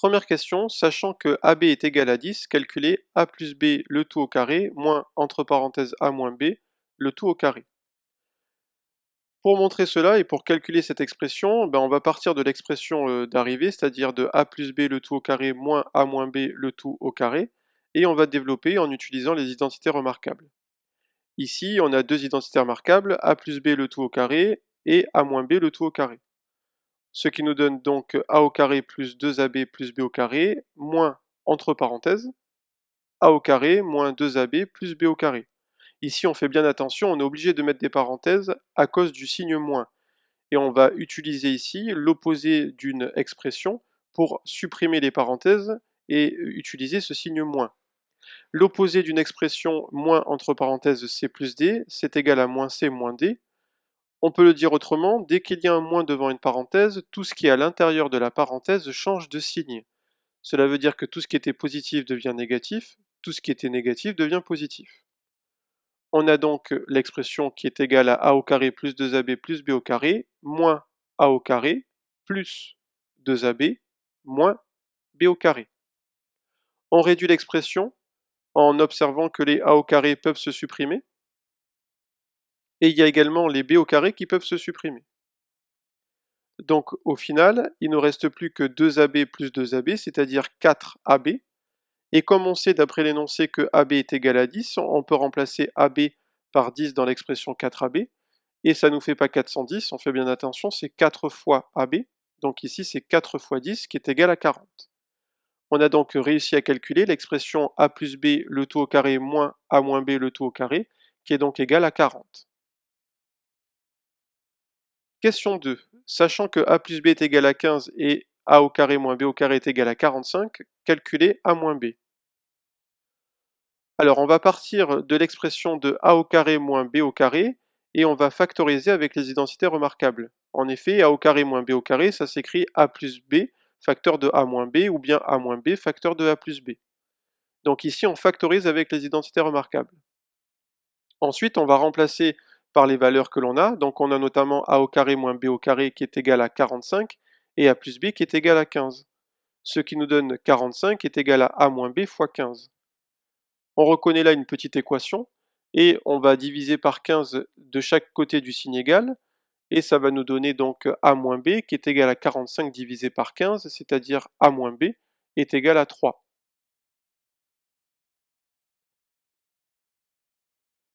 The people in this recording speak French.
Première question, sachant que AB est égal à 10, calculez A plus B le tout au carré moins entre parenthèses A moins B le tout au carré. Pour montrer cela et pour calculer cette expression, on va partir de l'expression d'arrivée, c'est-à-dire de A plus B le tout au carré moins A moins B le tout au carré, et on va développer en utilisant les identités remarquables. Ici, on a deux identités remarquables, A plus B le tout au carré et A moins B le tout au carré. Ce qui nous donne donc A au carré plus 2AB plus B au carré, moins, entre parenthèses, A au carré moins 2AB plus B au carré. Ici, on fait bien attention, on est obligé de mettre des parenthèses à cause du signe moins. Et on va utiliser ici l'opposé d'une expression pour supprimer les parenthèses et utiliser ce signe moins. L'opposé d'une expression moins entre parenthèses C plus D, c'est égal à moins C moins D. On peut le dire autrement, dès qu'il y a un moins devant une parenthèse, tout ce qui est à l'intérieur de la parenthèse change de signe. Cela veut dire que tout ce qui était positif devient négatif, tout ce qui était négatif devient positif. On a donc l'expression qui est égale à A au carré plus 2AB plus B au carré, moins A au carré plus 2AB moins B au carré. On réduit l'expression en observant que les A au carré peuvent se supprimer, et il y a également les B au carré qui peuvent se supprimer. Donc au final, il ne reste plus que 2AB plus 2AB, c'est-à-dire 4AB, et comme on sait d'après l'énoncé que AB est égal à 10, on peut remplacer AB par 10 dans l'expression 4AB, et ça ne nous fait pas 410, on fait bien attention, c'est 4 fois AB, donc ici c'est 4 fois 10 qui est égal à 40. On a donc réussi à calculer l'expression A plus B le tout au carré moins A moins B le tout au carré, qui est donc égal à 40. Question 2. Sachant que A plus B est égal à 15 et A au carré moins B au carré est égal à 45, calculez A moins B. Alors on va partir de l'expression de A au carré moins B au carré et on va factoriser avec les identités remarquables. En effet, A au carré moins B au carré, ça s'écrit A plus B facteur de A moins B ou bien A moins B facteur de A plus B. Donc ici on factorise avec les identités remarquables. Ensuite on va remplacer par les valeurs que l'on a, donc on a notamment A au carré moins B au carré qui est égal à 45 et A plus B qui est égal à 15. Ce qui nous donne 45 est égal à A moins B fois 15. On reconnaît là une petite équation et on va diviser par 15 de chaque côté du signe égal et ça va nous donner donc A moins B qui est égal à 45 divisé par 15, c'est-à-dire A moins B est égal à 3.